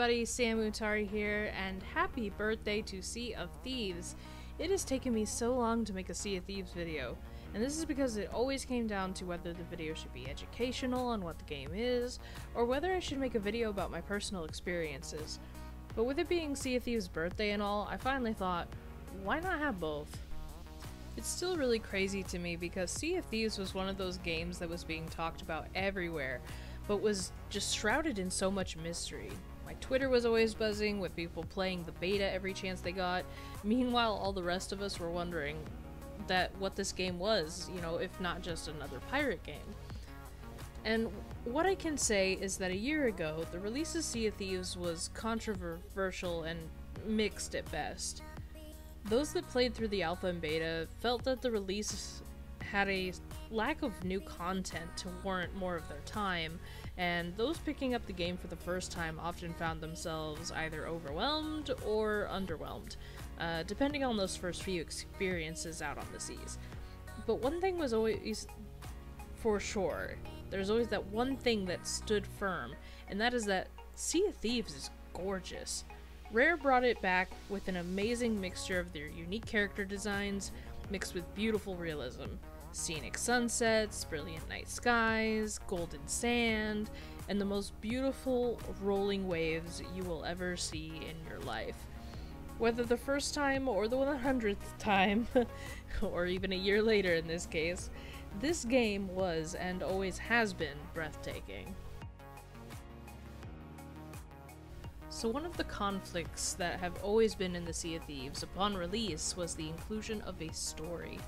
everybody, SamUtari here, and happy birthday to Sea of Thieves! It has taken me so long to make a Sea of Thieves video, and this is because it always came down to whether the video should be educational on what the game is, or whether I should make a video about my personal experiences. But with it being Sea of Thieves' birthday and all, I finally thought, why not have both? It's still really crazy to me because Sea of Thieves was one of those games that was being talked about everywhere, but was just shrouded in so much mystery. My Twitter was always buzzing with people playing the beta every chance they got. Meanwhile, all the rest of us were wondering what this game was, you know, if not just another pirate game. And what I can say is that a year ago, the release of Sea of Thieves was controversial and mixed at best. Those that played through the alpha and beta felt that the release had a lack of new content to warrant more of their time, and those picking up the game for the first time often found themselves either overwhelmed or underwhelmed, depending on those first few experiences out on the seas. But one thing was always for sure, there's always that one thing that stood firm, and that is that Sea of Thieves is gorgeous. Rare brought it back with an amazing mixture of their unique character designs mixed with beautiful realism. Scenic sunsets, brilliant night skies, golden sand, and the most beautiful rolling waves you will ever see in your life. Whether the first time or the 100th time, or even a year later in this case, this game was and always has been breathtaking. So one of the conflicts that have always been in the Sea of Thieves upon release was the inclusion of a story.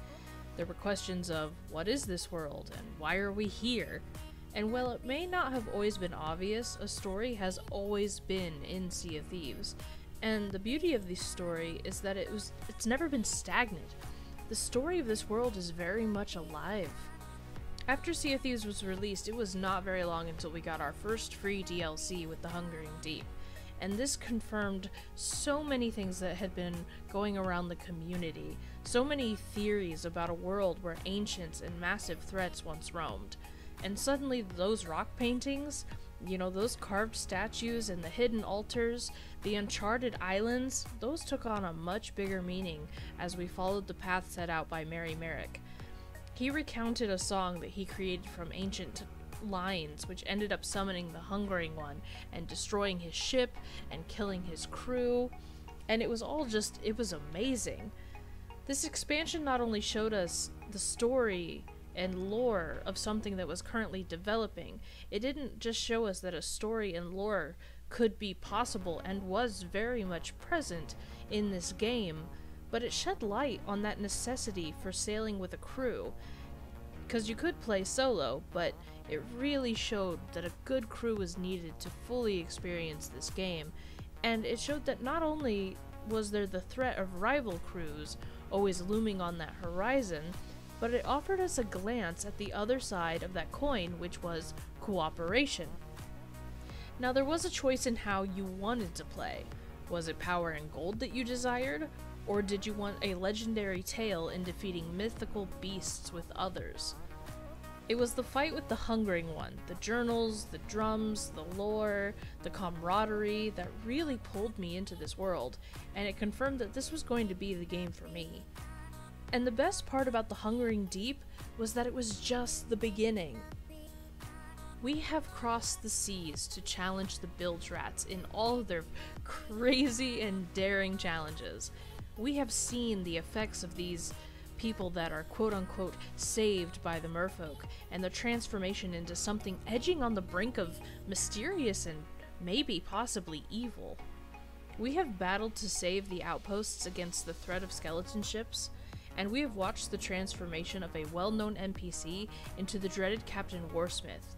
There were questions of, what is this world, and why are we here? And while it may not have always been obvious, a story has always been in Sea of Thieves. And the beauty of this story is that it's never been stagnant. The story of this world is very much alive. After Sea of Thieves was released, it was not very long until we got our first free DLC with the Hungering Deep. And this confirmed so many things that had been going around the community, so many theories about a world where ancients and massive threats once roamed. And suddenly those rock paintings, you know, those carved statues and the hidden altars, the uncharted islands, those took on a much bigger meaning as we followed the path set out by Merrick. He recounted a song that he created from ancient lines, which ended up summoning the Hungering One and destroying his ship and killing his crew, and it was amazing. This expansion not only showed us the story and lore of something that was currently developing, it didn't just show us that a story and lore could be possible and was very much present in this game, but it shed light on that necessity for sailing with a crew. Because you could play solo, but it really showed that a good crew was needed to fully experience this game, and it showed that not only was there the threat of rival crews always looming on that horizon, but it offered us a glance at the other side of that coin, which was cooperation. Now there was a choice in how you wanted to play. Was it power and gold that you desired? Or did you want a legendary tale in defeating mythical beasts with others? It was the fight with the Hungering One, the journals, the drums, the lore, the camaraderie that really pulled me into this world, and it confirmed that this was going to be the game for me. And the best part about the Hungering Deep was that it was just the beginning. We have crossed the seas to challenge the Bilge Rats in all of their crazy and daring challenges. We have seen the effects of these people that are quote-unquote saved by the merfolk, and the transformation into something edging on the brink of mysterious and maybe possibly evil. We have battled to save the outposts against the threat of skeleton ships, and we have watched the transformation of a well-known NPC into the dreaded Captain Warsmith.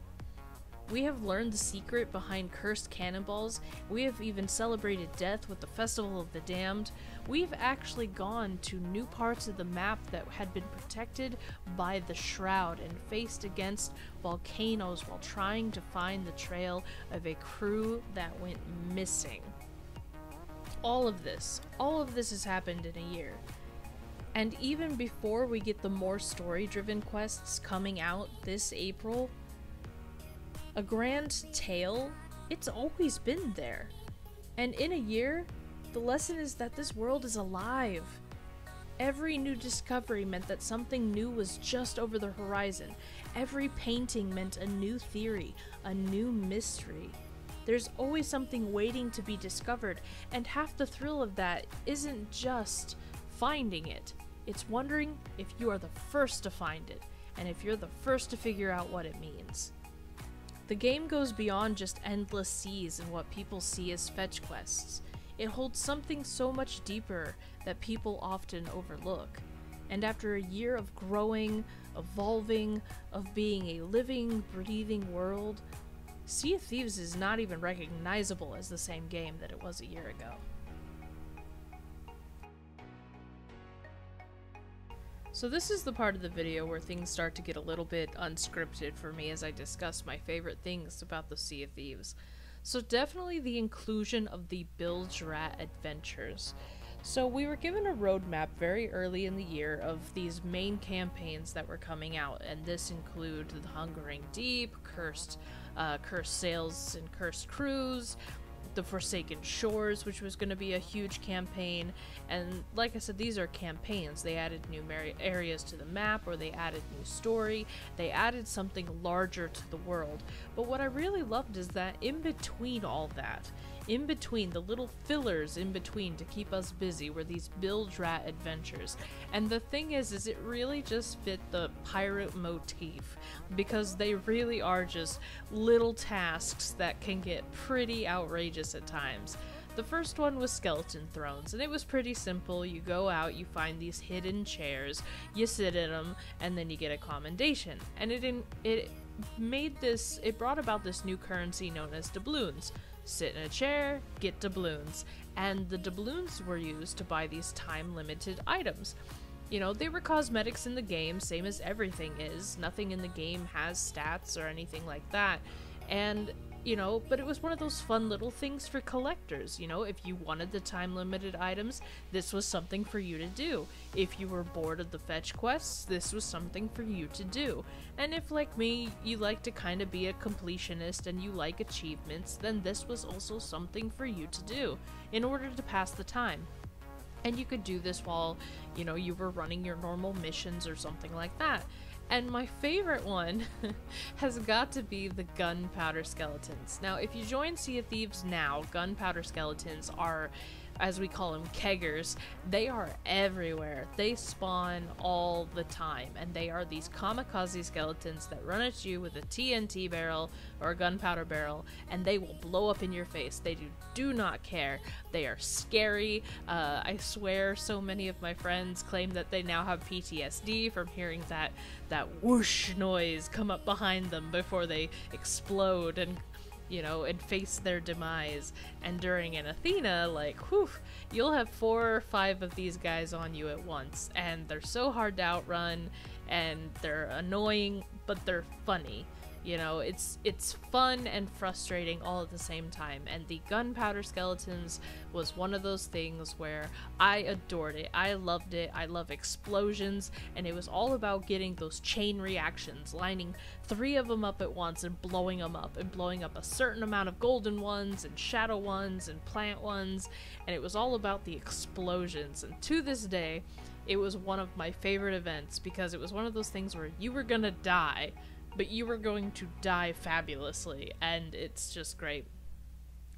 We have learned the secret behind cursed cannonballs. We have even celebrated death with the Festival of the Damned. We've actually gone to new parts of the map that had been protected by the Shroud and faced against volcanoes while trying to find the trail of a crew that went missing. All of this has happened in a year. And even before we get the more story-driven quests coming out this April, a grand tale, it's always been there. And in a year, the lesson is that this world is alive. Every new discovery meant that something new was just over the horizon. Every painting meant a new theory, a new mystery. There's always something waiting to be discovered, and half the thrill of that isn't just finding it. It's wondering if you are the first to find it, and if you're the first to figure out what it means. The game goes beyond just endless seas and what people see as fetch quests. It holds something so much deeper that people often overlook. And after a year of growing, evolving, of being a living, breathing world, Sea of Thieves is not even recognizable as the same game that it was a year ago. So this is the part of the video where things start to get a little bit unscripted for me as I discuss my favorite things about the Sea of Thieves. So definitely the inclusion of the Bilge Rat Adventures. So we were given a roadmap very early in the year of these main campaigns that were coming out, and this include the Hungering Deep, Cursed Sails and Cursed Crews, the Forsaken Shores, which was going to be a huge campaign. And like I said, these are campaigns. They added new areas to the map, or they added new story. They added something larger to the world. But what I really loved is that in between all that, in between, the little fillers in between to keep us busy, were these Bilge Rat Adventures. And the thing is it really just fit the pirate motif, because they really are just little tasks that can get pretty outrageous at times. The first one was Skeleton Thrones, and it was pretty simple. You go out, you find these hidden chairs, you sit in them, and then you get a commendation. And it brought about this new currency known as doubloons. Sit in a chair, get doubloons. And the doubloons were used to buy these time-limited items. You know, they were cosmetics in the game, same as everything is. Nothing in the game has stats or anything like that. And, you know, but it was one of those fun little things for collectors. You know, if you wanted the time-limited items, this was something for you to do. If you were bored of the fetch quests, this was something for you to do. And if, like me, you like to kind of be a completionist and you like achievements, then this was also something for you to do in order to pass the time. And you could do this while, you know, you were running your normal missions or something like that. And my favorite one has got to be the gunpowder skeletons. Now, if you join Sea of Thieves now, gunpowder skeletons are, as we call them, keggers. They are everywhere. They spawn all the time, and they are these kamikaze skeletons that run at you with a TNT barrel or a gunpowder barrel, and they will blow up in your face. They do not care. They are scary. I swear so many of my friends claim that they now have PTSD from hearing that whoosh noise come up behind them before they explode and, you know, and face their demise. And during an Athena, like, whew, you'll have 4 or 5 of these guys on you at once, and they're so hard to outrun, and they're annoying, but they're funny. You know, it's fun and frustrating all at the same time, and the gunpowder skeletons was one of those things where I adored it. I loved it. I love explosions, and it was all about getting those chain reactions, lining 3 of them up at once and blowing them up, and blowing up a certain amount of golden ones and shadow ones and plant ones, and it was all about the explosions. And to this day, it was one of my favorite events, because it was one of those things where you were gonna die, but you were going to die fabulously, and it's just great.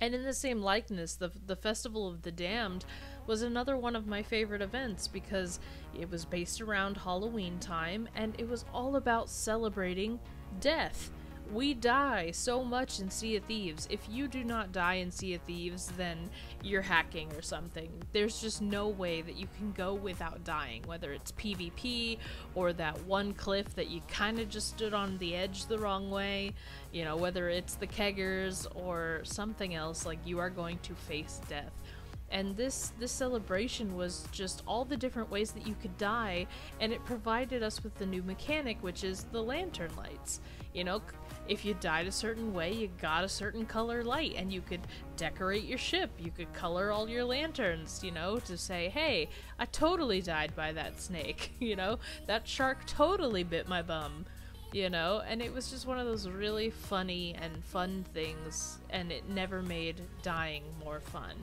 And in the same likeness, the Festival of the Damned was another one of my favorite events, because it was based around Halloween time, and it was all about celebrating death. We die so much in Sea of Thieves. If you do not die in Sea of Thieves, then you're hacking or something. There's just no way that you can go without dying, whether it's PvP or that one cliff that you kind of just stood on the edge the wrong way, you know, whether it's the keggers or something else, like, you are going to face death. And this celebration was just all the different ways that you could die, and it provided us with the new mechanic, which is the lantern lights. You know, if you died a certain way, you got a certain color light, and you could decorate your ship. You could color all your lanterns, you know, to say, hey, I totally died by that snake, you know, that shark totally bit my bum. you know? And it was just one of those really funny and fun things, and it never made dying more fun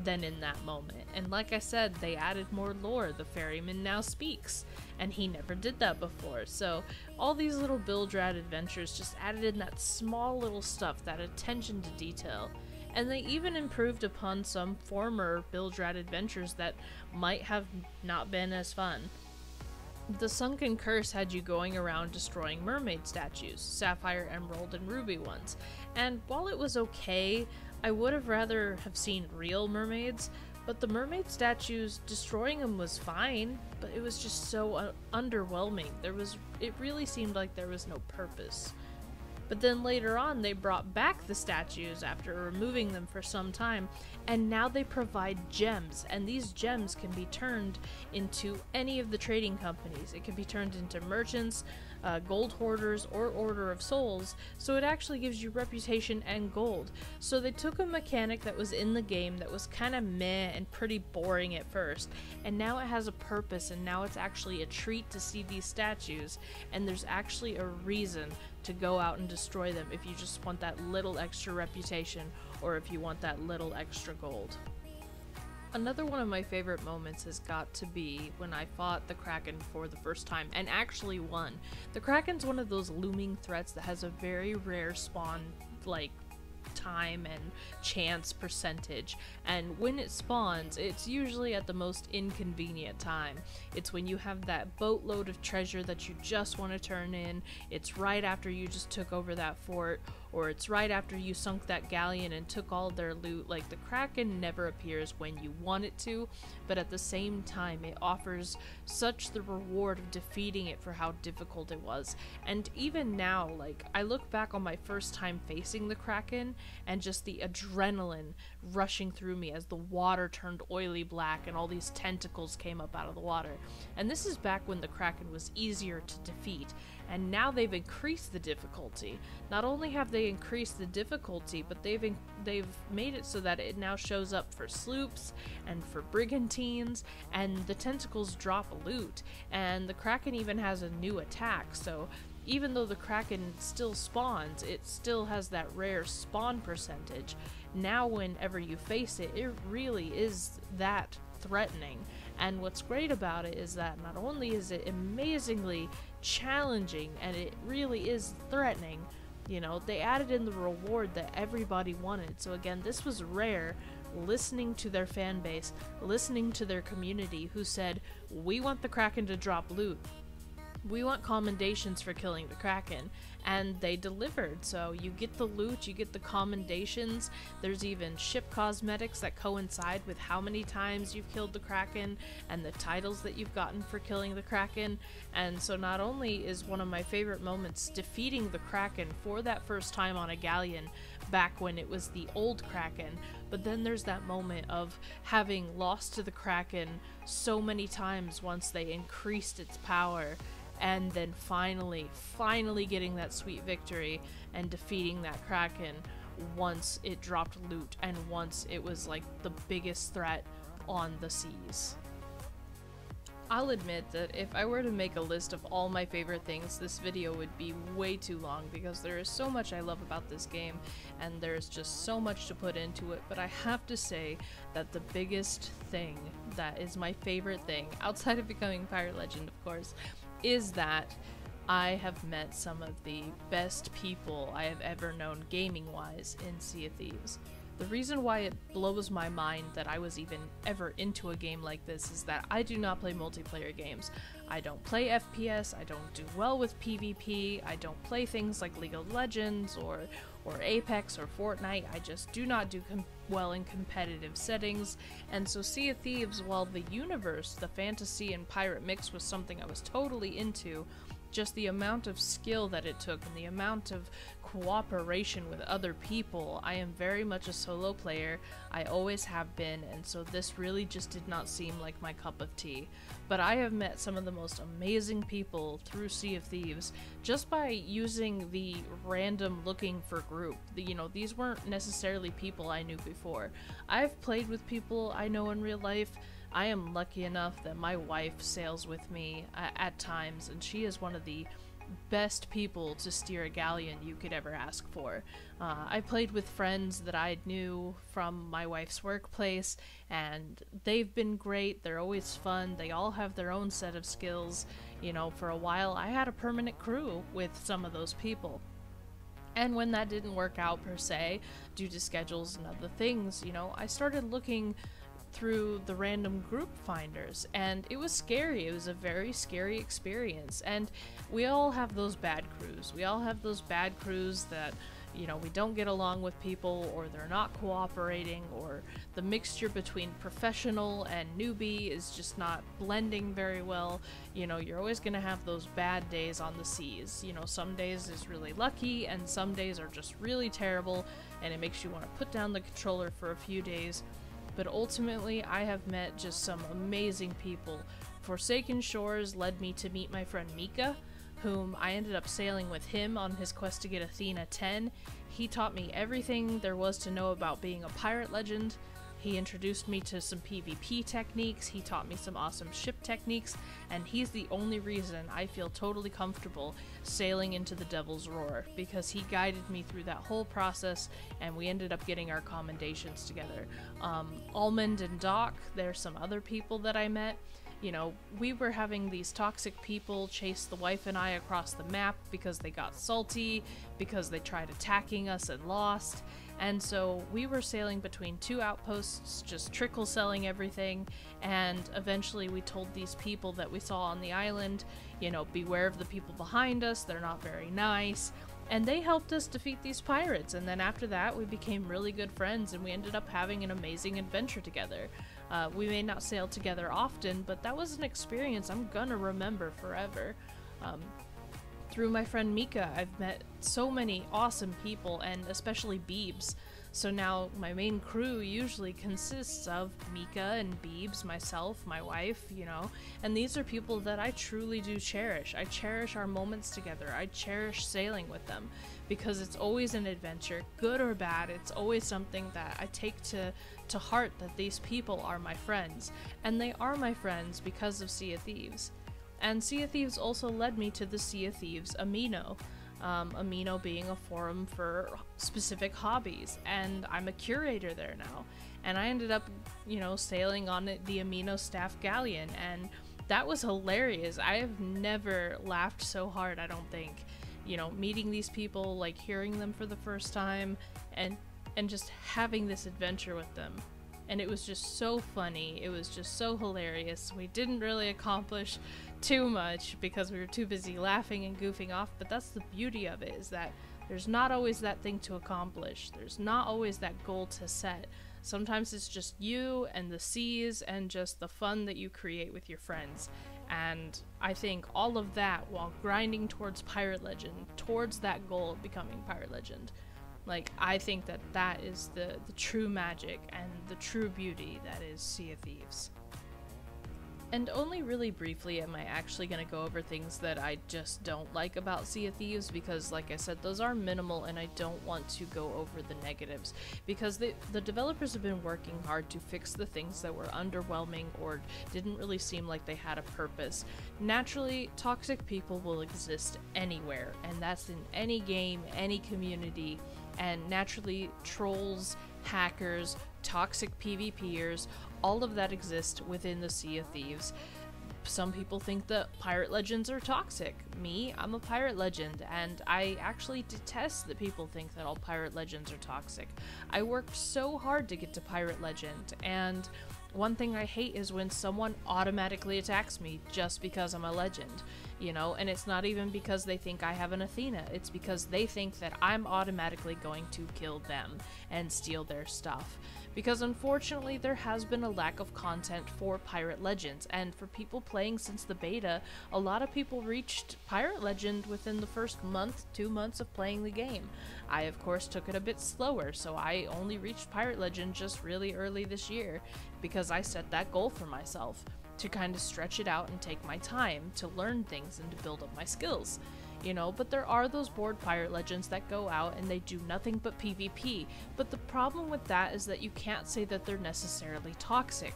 than in that moment. And like I said, they added more lore. The ferryman now speaks, and he never did that before. So all these little Bilge Rat Adventures just added in that small little stuff, that attention to detail. And they even improved upon some former Bilge Rat Adventures that might have not been as fun. The Sunken Curse had you going around destroying mermaid statues, sapphire, emerald, and ruby ones. And while it was okay, I would have rather have seen real mermaids, but the mermaid statues, destroying them was fine, but it was just so underwhelming. It really seemed like there was no purpose. But then later on, they brought back the statues after removing them for some time, and now they provide gems, and these gems can be turned into any of the trading companies. It can be turned into merchants, gold hoarders, or Order of Souls, so it actually gives you reputation and gold. So they took a mechanic that was in the game that was kind of meh and pretty boring at first, and now it has a purpose, and now it's actually a treat to see these statues, and there's actually a reason to go out and destroy them if you just want that little extra reputation, or if you want that little extra gold. Another one of my favorite moments has got to be when I fought the Kraken for the first time and actually won. The Kraken's one of those looming threats that has a very rare spawn, like, time and chance percentage, and when it spawns, it's usually at the most inconvenient time. It's when you have that boatload of treasure that you just want to turn in, it's right after you just took over that fort, or it's right after you sunk that galleon and took all their loot. Like, the Kraken never appears when you want it to, but at the same time it offers such the reward of defeating it for how difficult it was. And even now, like, I look back on my first time facing the Kraken and just the adrenaline rushing through me as the water turned oily black and all these tentacles came up out of the water. And this is back when the Kraken was easier to defeat, and now they've increased the difficulty. Not only have they increased the difficulty, but they've made it so that it now shows up for sloops and for brigantines, and the tentacles drop loot, and the Kraken even has a new attack. So even though the Kraken still spawns, it still has that rare spawn percentage. Now whenever you face it, it really is that threatening. And what's great about it is that not only is it amazingly challenging and it really is threatening, you know, they added in the reward that everybody wanted. So again, this was rare, listening to their fan base, listening to their community who said, we want the Kraken to drop loot. We want commendations for killing the Kraken, and they delivered. So you get the loot, you get the commendations, there's even ship cosmetics that coincide with how many times you've killed the Kraken and the titles that you've gotten for killing the Kraken. And so not only is one of my favorite moments defeating the Kraken for that first time on a galleon back when it was the old Kraken, but then there's that moment of having lost to the Kraken so many times once they increased its power, and then finally getting that sweet victory and defeating that Kraken once it dropped loot and once it was like the biggest threat on the seas. I'll admit that if I were to make a list of all my favorite things, this video would be way too long because there is so much I love about this game and there's just so much to put into it, but I have to say that the biggest thing that is my favorite thing, outside of becoming Pirate Legend of course, is that I have met some of the best people I have ever known gaming-wise in Sea of Thieves. The reason why it blows my mind that I was even ever into a game like this is that I do not play multiplayer games. I don't play FPS, I don't do well with PvP, I don't play things like League of Legends or Apex or Fortnite. I just do not do well in competitive settings, and so Sea of Thieves, while the universe, the fantasy and pirate mix was something I was totally into, just the amount of skill that it took and the amount of cooperation with other people. I am very much a solo player, I always have been, and so this really just did not seem like my cup of tea. But I have met some of the most amazing people through Sea of Thieves just by using the random looking for group. You know, these weren't necessarily people I knew before. I've played with people I know in real life. I am lucky enough that my wife sails with me at times, and she is one of the best people to steer a galleon you could ever ask for. I played with friends that I knew from my wife's workplace, and they've been great. They're always fun. They all have their own set of skills. You know, for a while I had a permanent crew with some of those people. And when that didn't work out per se, due to schedules and other things, you know, I started looking through the random group finders, and it was scary. It was a very scary experience, and we all have those bad crews. We all have those bad crews that, you know, we don't get along with people, or they're not cooperating, or the mixture between professional and newbie is just not blending very well. You know, you're always gonna have those bad days on the seas. You know, some days is really lucky, and some days are just really terrible, and it makes you want to put down the controller for a few days. But ultimately, I have met just some amazing people. Forsaken Shores led me to meet my friend Mika, whom I ended up sailing with him on his quest to get Athena 10. He taught me everything there was to know about being a pirate legend. He introduced me to some PvP techniques, he taught me some awesome ship techniques, and he's the only reason I feel totally comfortable sailing into the Devil's Roar, because he guided me through that whole process, and we ended up getting our commendations together. Almond and Doc, there's some other people that I met. You know, we were having these toxic people chase the wife and I across the map because they got salty, because they tried attacking us and lost. And so we were sailing between two outposts, just trickle selling everything, and eventually we told these people that we saw on the island, you know, beware of the people behind us, they're not very nice. And they helped us defeat these pirates, and then after that we became really good friends, and we ended up having an amazing adventure together. We may not sail together often, but that was an experience I'm gonna remember forever. Through my friend Mika, I've met so many awesome people, and especially Beebs. So now my main crew usually consists of Mika and Beebs, myself, my wife, you know, and these are people that I truly do cherish. I cherish our moments together. I cherish sailing with them because it's always an adventure, good or bad. It's always something that I take to heart, that these people are my friends, and they are my friends because of Sea of Thieves. And Sea of Thieves also led me to the Sea of Thieves Amino. Amino being a forum for specific hobbies, and I'm a curator there now. And I ended up, you know, sailing on the Amino staff galleon, and that was hilarious. I have never laughed so hard, I don't think. You know, meeting these people, like hearing them for the first time, and just having this adventure with them. And it was just so funny, it was just so hilarious. We didn't really accomplish too much because we were too busy laughing and goofing off, but that's the beauty of it, is that there's not always that thing to accomplish. There's not always that goal to set. Sometimes it's just you and the seas and just the fun that you create with your friends. And I think all of that while grinding towards Pirate Legend, towards that goal of becoming Pirate Legend. Like, I think that that is the true magic and the true beauty that is Sea of Thieves. And only really briefly am I actually going to go over things that I just don't like about Sea of Thieves, because like I said, those are minimal and I don't want to go over the negatives, because the developers have been working hard to fix the things that were underwhelming or didn't really seem like they had a purpose. Naturally, toxic people will exist anywhere, and that's in any game, any community, and naturally trolls, hackers, toxic PvPers, all of that exists within the Sea of Thieves. Some people think that pirate legends are toxic. Me, I'm a pirate legend, and I actually detest that people think that all pirate legends are toxic. I worked so hard to get to pirate legend, and one thing I hate is when someone automatically attacks me just because I'm a legend, you know, and it's not even because they think I have an Athena, it's because they think that I'm automatically going to kill them and steal their stuff. Because unfortunately there has been a lack of content for Pirate Legends, and for people playing since the beta, a lot of people reached Pirate Legend within the first month, 2 months of playing the game. I of course took it a bit slower, so I only reached Pirate Legend just really early this year, because I set that goal for myself, to kind of stretch it out and take my time to learn things and to build up my skills. You know, but there are those bored pirate legends that go out and they do nothing but PvP, but the problem with that is that you can't say that they're necessarily toxic.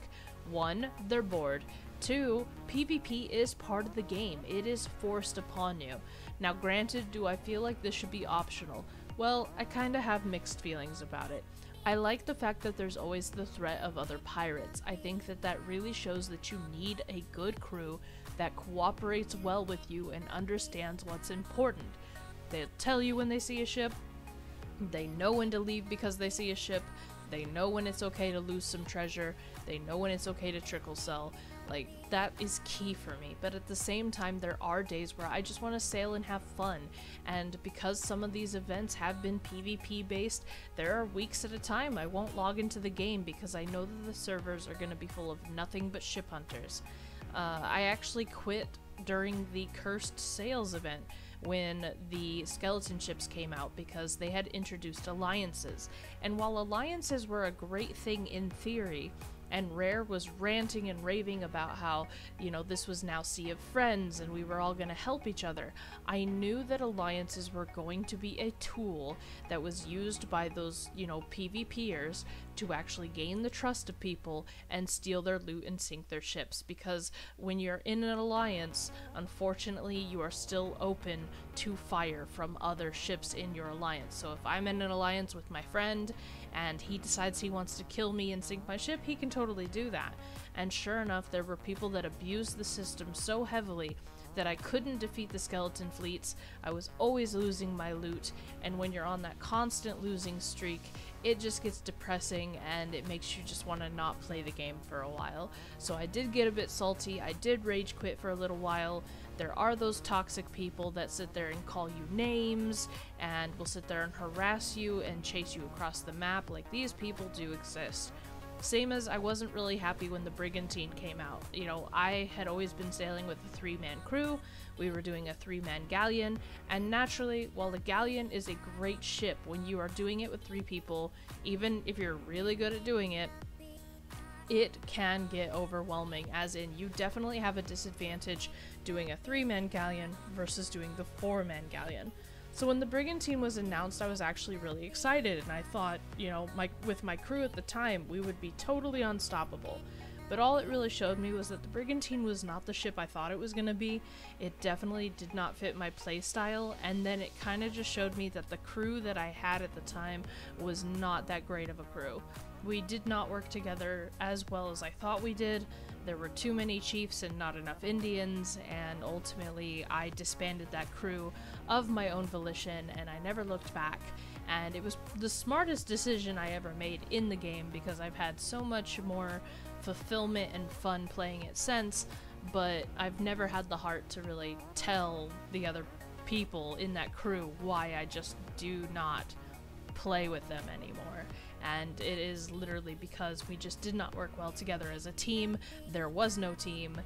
1, they're bored. 2, PvP is part of the game. It is forced upon you. Now granted, do I feel like this should be optional? Well, I kinda have mixed feelings about it. I like the fact that there's always the threat of other pirates. I think that that really shows that you need a good crew that cooperates well with you and understands what's important. They'll tell you when they see a ship, they know when to leave because they see a ship, they know when it's okay to lose some treasure, they know when it's okay to trickle sell. Like, that is key for me. But at the same time, there are days where I just want to sail and have fun. And because some of these events have been PvP based, there are weeks at a time I won't log into the game because I know that the servers are going to be full of nothing but ship hunters. I actually quit during the Cursed Sails event when the skeleton ships came out because they had introduced alliances. And while alliances were a great thing in theory, and Rare was ranting and raving about how, you know, this was now Sea of Friends and we were all going to help each other, I knew that alliances were going to be a tool that was used by those, you know, PvPers to actually gain the trust of people and steal their loot and sink their ships. Because when you're in an alliance, unfortunately, you are still open to fire from other ships in your alliance. So if I'm in an alliance with my friend and he decides he wants to kill me and sink my ship, he can totally do that. And sure enough, there were people that abused the system so heavily that I couldn't defeat the skeleton fleets. I was always losing my loot, and when you're on that constant losing streak, it just gets depressing and it makes you just want to not play the game for a while. So I did get a bit salty, I did rage quit for a little while. There are those toxic people that sit there and call you names and will sit there and harass you and chase you across the map. Like, these people do exist. Same as I wasn't really happy when the Brigantine came out. You know, I had always been sailing with a 3-man crew, we were doing a 3-man galleon, and naturally, while the galleon is a great ship when you are doing it with 3 people, even if you're really good at doing it, it can get overwhelming, as in you definitely have a disadvantage doing a 3-man galleon versus doing the 4-man galleon. So when the Brigantine was announced, I was actually really excited, and I thought, you know, with my crew at the time, we would be totally unstoppable. But all it really showed me was that the Brigantine was not the ship I thought it was going to be. It definitely did not fit my playstyle, and then it kind of just showed me that the crew that I had at the time was not that great of a crew. We did not work together as well as I thought we did. There were too many chiefs and not enough Indians, and ultimately I disbanded that crew of my own volition, and I never looked back. And it was the smartest decision I ever made in the game because I've had so much more fulfillment and fun playing it since, but I've never had the heart to really tell the other people in that crew why I just do not play with them anymore. And it is literally because we just did not work well together as a team. There was no team,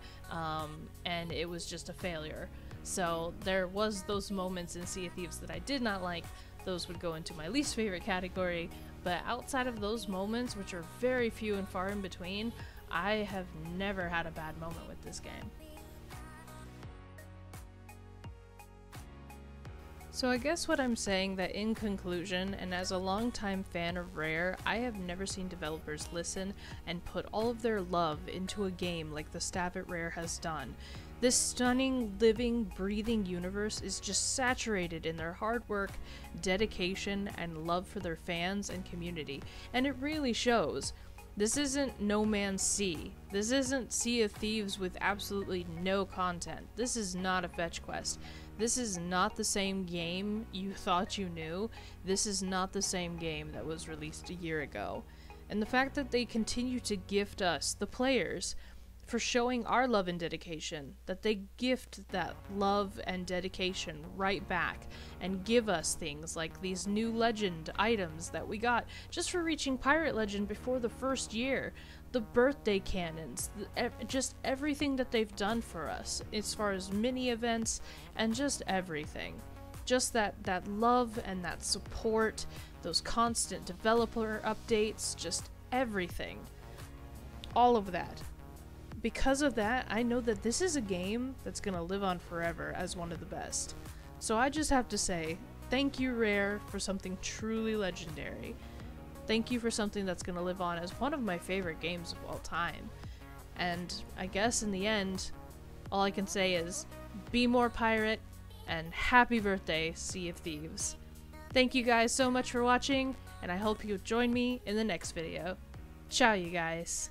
and it was just a failure. So there was those moments in Sea of Thieves that I did not like. Those would go into my least favorite category, but outside of those moments, which are very few and far in between, I have never had a bad moment with this game. So I guess what I'm saying that in conclusion, and as a longtime fan of Rare, I have never seen developers listen and put all of their love into a game like the staff at Rare has done. This stunning, living, breathing universe is just saturated in their hard work, dedication, and love for their fans and community, and it really shows. This isn't No Man's Sea. This isn't Sea of Thieves with absolutely no content. This is not a fetch quest. This is not the same game you thought you knew. This is not the same game that was released a year ago. And the fact that they continue to gift us, the players, for showing our love and dedication, that they gift that love and dedication right back and give us things like these new legend items that we got just for reaching Pirate Legend before the first year, the birthday cannons, just everything that they've done for us as far as mini events and just everything. Just that love and that support, those constant developer updates, just everything. All of that. Because of that, I know that this is a game that's gonna live on forever as one of the best. So I just have to say, thank you Rare for something truly legendary. Thank you for something that's gonna live on as one of my favorite games of all time. And I guess in the end, all I can say is, be more pirate and happy birthday, Sea of Thieves. Thank you guys so much for watching, and I hope you join me in the next video. Ciao, you guys.